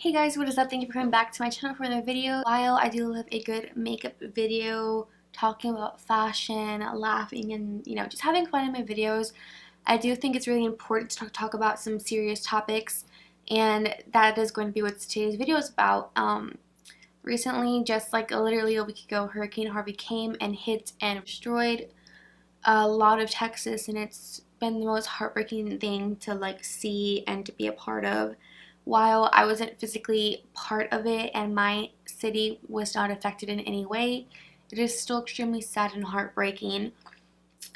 Hey guys, what is up? Thank you for coming back to my channel for another video. While I do love a good makeup video, talking about fashion, laughing, and just having fun in my videos, I do think it's really important to talk about some serious topics, and that is going to be what today's video is about. Recently, just like literally a week ago, Hurricane Harvey came and hit and destroyed a lot of Texas, and it's been the most heartbreaking thing to see and to be a part of. While I wasn't physically part of it and my city was not affected in any way, it is still extremely sad and heartbreaking.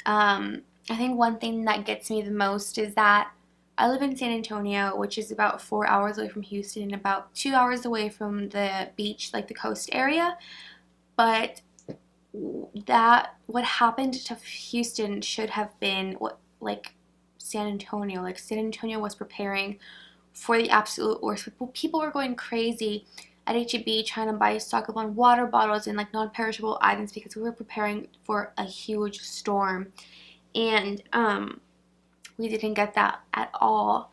I think one thing that gets me the most is that I live in San Antonio, which is about 4 hours away from Houston and about 2 hours away from the beach, like the coast area. But what happened to Houston should have been what San Antonio. Like San Antonio was preparing for the absolute worst. People were going crazy at H-E-B trying to buy stock up on water bottles and non-perishable items because we were preparing for a huge storm, and we didn't get that at all.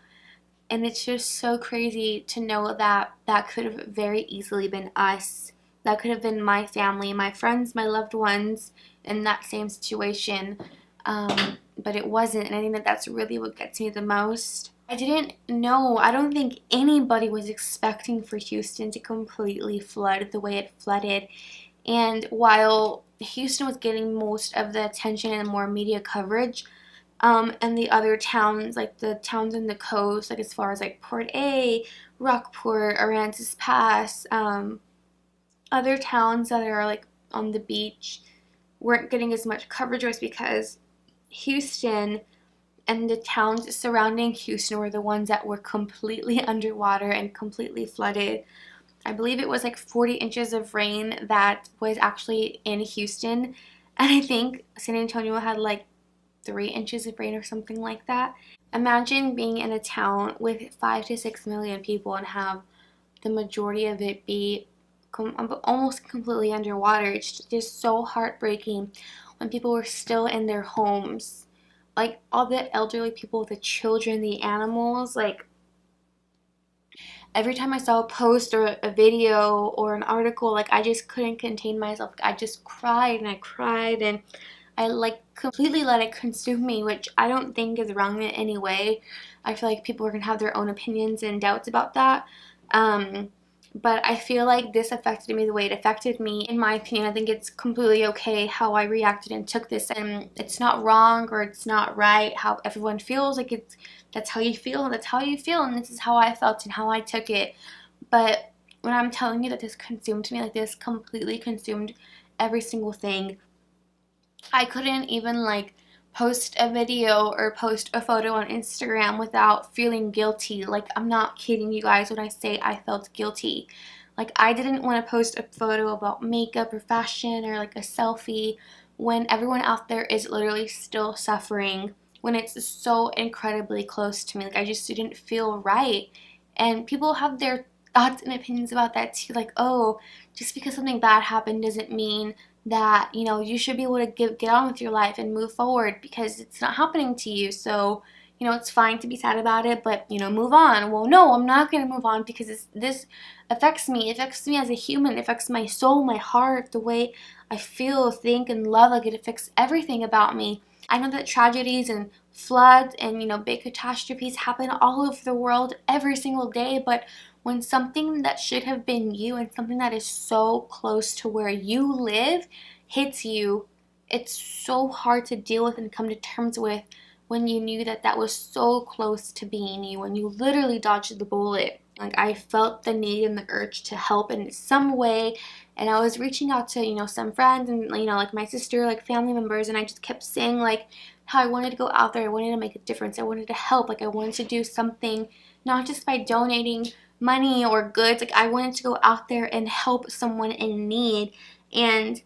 And it's just so crazy to know that that could have very easily been us. That could have been my family, my friends, my loved ones in that same situation. But it wasn't, and I think that that's really what gets me the most. I didn't know, I don't think anybody was expecting for Houston to completely flood the way it flooded. And while Houston was getting most of the attention and more media coverage, and the other towns, like the towns in the coast, like as far as Port A, Rockport, Aransas Pass, other towns that are on the beach weren't getting as much coverage, was because Houston and the towns surrounding Houston were the ones that were completely underwater and completely flooded. I believe it was 40 inches of rain that was actually in Houston, and I think San Antonio had 3 inches of rain or something like that. Imagine being in a town with 5 to 6 million people and have the majority of it be almost completely underwater. It's just so heartbreaking when people were still in their homes. All the elderly people, the children, the animals, every time I saw a post or a video or an article, I just couldn't contain myself. I just cried and I cried, and I completely let it consume me, which I don't think is wrong in any way. I feel like people are gonna have their own opinions and doubts about that. But I feel like this affected me the way it affected me. In my opinion, I think it's completely okay how I reacted and took this, and it's not wrong or it's not right how everyone feels. That's how you feel, and that's how you feel, and this is how I felt and how I took it. But when I'm telling you that this consumed me, this completely consumed every single thing, I couldn't even post a video or post a photo on Instagram without feeling guilty. I'm not kidding you guys when I say I felt guilty. I didn't want to post a photo about makeup or fashion or a selfie when everyone out there is literally still suffering, when it's so incredibly close to me. I just didn't feel right. And people have their thoughts and opinions about that too. Oh, just because something bad happened doesn't mean that you should be able to get on with your life and move forward because it's not happening to you. So it's fine to be sad about it, but move on. Well, no, I'm not going to move on because this affects me. It affects me as a human. It affects my soul, my heart, the way I feel, think, and love. It affects everything about me. I know that tragedies and floods and big catastrophes happen all over the world every single day, but when something that should have been you and something that is so close to where you live hits you, it's so hard to deal with and come to terms with when you knew that that was so close to being you, when you literally dodged the bullet. I felt the need and the urge to help in some way, and I was reaching out to some friends and my sister, family members, and I just kept saying how I wanted to go out there. I wanted to make a difference. I wanted to help. I wanted to do something, not just by donating money or goods. I wanted to go out there and help someone in need. And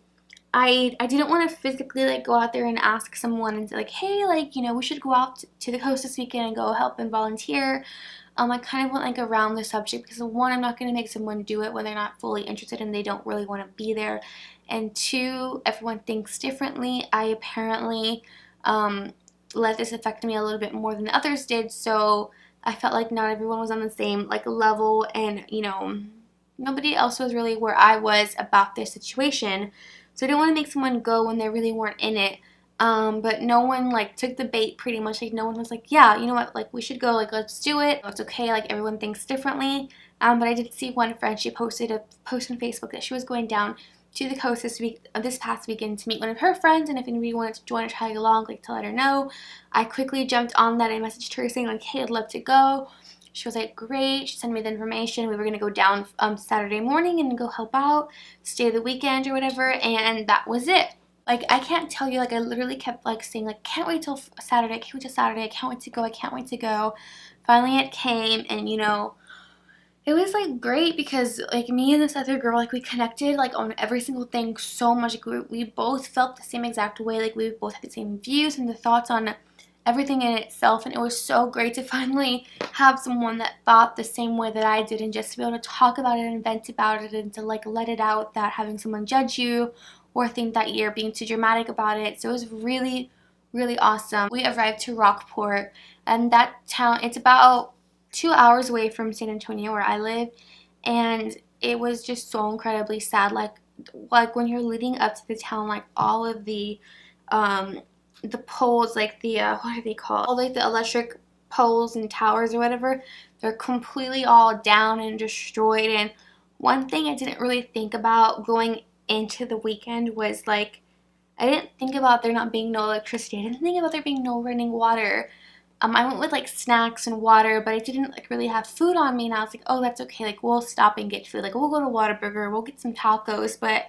I didn't want to physically go out there and ask someone and say hey, we should go out to the coast this weekend and go help and volunteer. I kind of went around the subject because one, I'm not going to make someone do it when they're not fully interested and they don't really want to be there. And two, everyone thinks differently. I apparently let this affect me a little bit more than others did, so I felt like not everyone was on the same like level, and you know, nobody else was really where I was about this situation. So I didn't want to make someone go when they really weren't in it. But no one like took the bait pretty much. Like no one was like, yeah, you know what, like we should go, like let's do it. It's okay, like everyone thinks differently. But I did see one friend, she posted a post on Facebook that she was going down to the coast this past weekend to meet one of her friends, and if anybody wanted to join or tag along, like to let her know. I quickly jumped on that and messaged her saying like, hey, I'd love to go. She was like, great. She sent me the information. We were going to go down Saturday morning and go help out, stay the weekend or whatever, and that was it. Like, I can't tell you, like, I literally kept, like, saying, like, can't wait till Saturday, I can't wait till Saturday, I can't wait to go, I can't wait to go. Finally, it came, and, you know, it was, like, great because, like, me and this other girl, like, we connected, like, on every single thing so much. Like, we both felt the same exact way. Like, we both had the same views and the thoughts on everything in itself, and it was so great to finally have someone that thought the same way that I did, and just to be able to talk about it and vent about it and to, like, let it out without having someone judge you or think that you're being too dramatic about it. So it was really, really awesome. We arrived to Rockport, and that town, it's about 2 hours away from San Antonio where I live, and it was just so incredibly sad. Like when you're leading up to the town, like all of the poles, like the what are they called? All like the electric poles and towers or whatever, they're completely all down and destroyed. And one thing I didn't really think about going into the weekend was like, I didn't think about there not being no electricity. I didn't think about there being no running water. I went with like snacks and water, but I didn't like really have food on me, and I was like, oh, that's okay, like we'll stop and get food, like we'll go to Whataburger, we'll get some tacos. But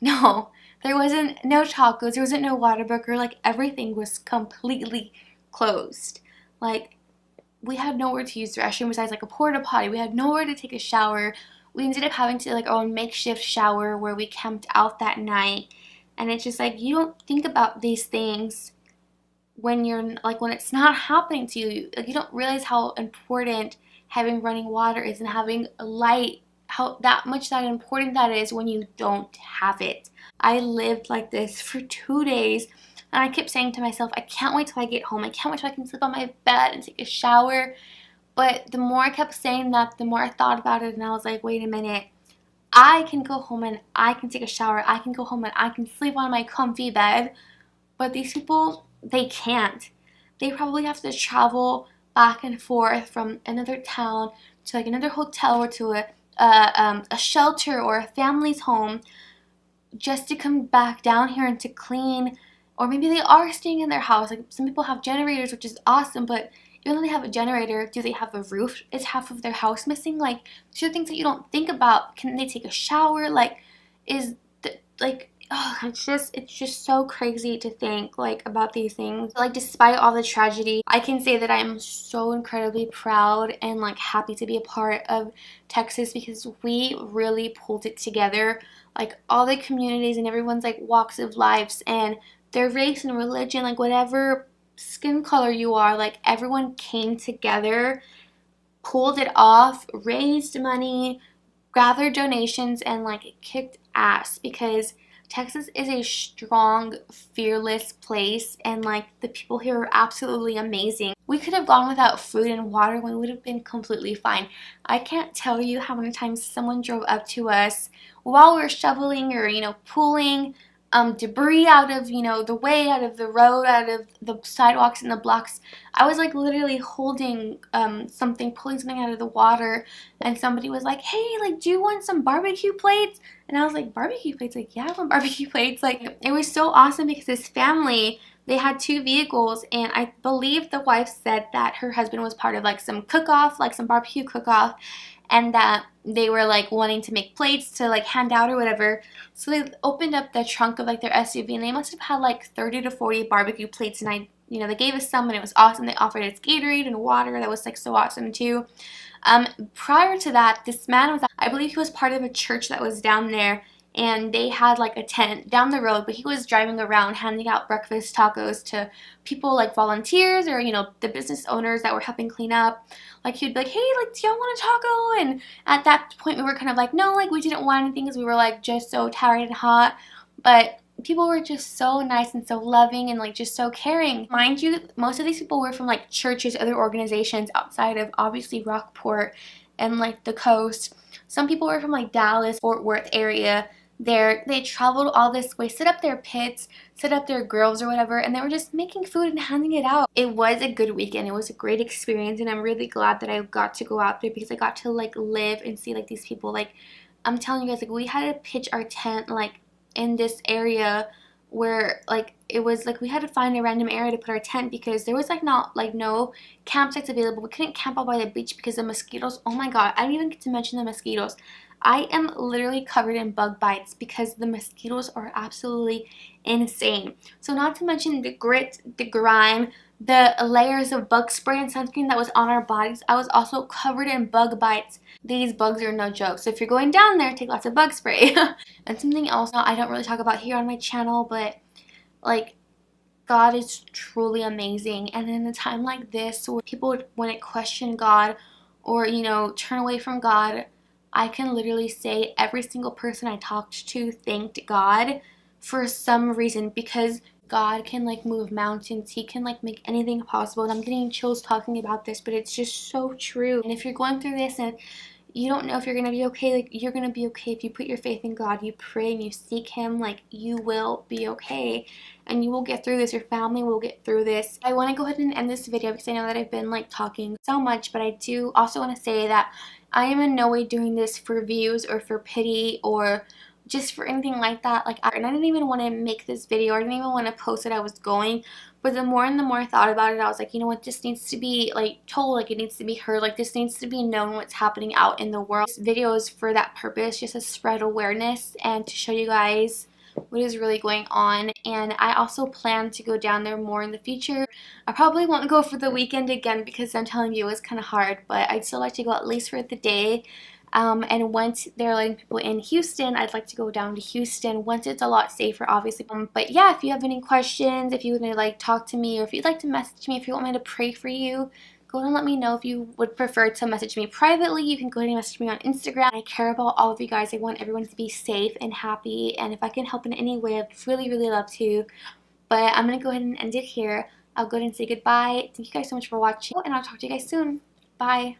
no, there wasn't no tacos, there wasn't no Whataburger, like everything was completely closed. Like we had nowhere to use the restroom besides like a porta potty. We had nowhere to take a shower. We ended up having to like our own makeshift shower where we camped out that night. And it's just like, you don't think about these things when you're like, when it's not happening to you. Like you don't realize how important having running water is, and having a light, how that important that is when you don't have it. I lived like this for 2 days, and I kept saying to myself, I can't wait till I get home, I can't wait till I can sleep on my bed and take a shower. But the more I kept saying that, the more I thought about it, and I was like, wait a minute, I can go home and I can take a shower, I can go home and I can sleep on my comfy bed. But these people, they can't. They probably have to travel back and forth from another town to like another hotel or to a shelter or a family's home just to come back down here and to clean. Or maybe they are staying in their house. Like some people have generators, which is awesome, but even though they have a generator, do they have a roof? Is half of their house missing? Like, these are things that you don't think about. Can they take a shower? Like, oh, it's just so crazy to think like about these things. Like despite all the tragedy, I can say that I'm so incredibly proud and like happy to be a part of Texas, because we really pulled it together. Like all the communities and everyone's like walks of lives and their race and religion, like whatever skin color you are, like everyone came together, pulled it off, raised money, gathered donations, and like it kicked ass, because Texas is a strong, fearless place, and like the people here are absolutely amazing. We could have gone without food and water and we would have been completely fine. I can't tell you how many times someone drove up to us while we were shoveling or, you know, pulling debris out of, you know, the way, out of the road, out of the sidewalks and the blocks. I was like literally holding something, pulling something out of the water, and somebody was like, hey, like, do you want some barbecue plates? And I was like, barbecue plates? Like, yeah, I want barbecue plates. Like, it was so awesome because this family, they had 2 vehicles, and I believe the wife said that her husband was part of like some cook-off, like some barbecue cook-off, and that they were like wanting to make plates to like hand out or whatever. So they opened up the trunk of like their SUV, and they must have had like 30 to 40 barbecue plates, and they gave us some, and it was awesome. They offered us Gatorade and water. That was like so awesome too. Prior to that, this man was, I believe he was part of a church that was down there, and they had like a tent down the road, but he was driving around handing out breakfast tacos to people like volunteers or, you know, the business owners that were helping clean up. Like he'd be like, hey, like, do y'all want a taco? And at that point we were kind of like, no, like we didn't want anything because we were like just so tired and hot. But people were just so nice and so loving and like just so caring. Mind you, most of these people were from like churches, other organizations outside of obviously Rockport and like the coast. Some people were from like Dallas, Fort Worth area. They traveled all this way, set up their pits, set up their grills or whatever, and they were just making food and handing it out. It was a good weekend. It was a great experience, and I'm really glad that I got to go out there because I got to like live and see like these people. Like, I'm telling you guys, like we had to pitch our tent like in this area where like it was like we had to find a random area to put our tent because there was like not like no campsites available. We couldn't camp out by the beach because the mosquitoes, oh my god, I didn't even get to mention the mosquitoes. I am literally covered in bug bites because the mosquitoes are absolutely insane. So not to mention the grit, the grime, the layers of bug spray and sunscreen that was on our bodies. I was also covered in bug bites. These bugs are no joke. So if you're going down there, take lots of bug spray. And something else I don't really talk about here on my channel, but like God is truly amazing. And in a time like this where people wouldn't question God or, you know, turn away from God, I can literally say every single person I talked to thanked God for some reason because God can like move mountains. He can like make anything possible. And I'm getting chills talking about this, but it's just so true. And if you're going through this and you don't know if you're gonna be okay, like you're gonna be okay if you put your faith in God, you pray and you seek Him, like you will be okay and you will get through this. Your family will get through this. I want to go ahead and end this video because I know that I've been like talking so much, but I do also want to say that I am in no way doing this for views or for pity or just for anything like that. Like, and I didn't even want to make this video. I didn't even want to post it. I was going, but the more and the more I thought about it, I was like, you know what, this needs to be like told, like it needs to be heard, like this needs to be known what's happening out in the world. This video is for that purpose, just to spread awareness and to show you guys what is really going on. And I also plan to go down there more in the future. I probably won't go for the weekend again because I'm telling you it's kind of hard, but I'd still like to go at least for the day. And once they're letting people in Houston, I'd like to go down to Houston once it's a lot safer, obviously. But yeah, if you have any questions, if you want to like talk to me, or if you'd like to message me, if you want me to pray for you, go ahead and let me know. If you would prefer to message me privately, you can go ahead and message me on Instagram. I care about all of you guys. I want everyone to be safe and happy, and if I can help in any way, I'd really, really love to. But I'm going to go ahead and end it here. I'll go ahead and say goodbye. Thank you guys so much for watching, and I'll talk to you guys soon. Bye.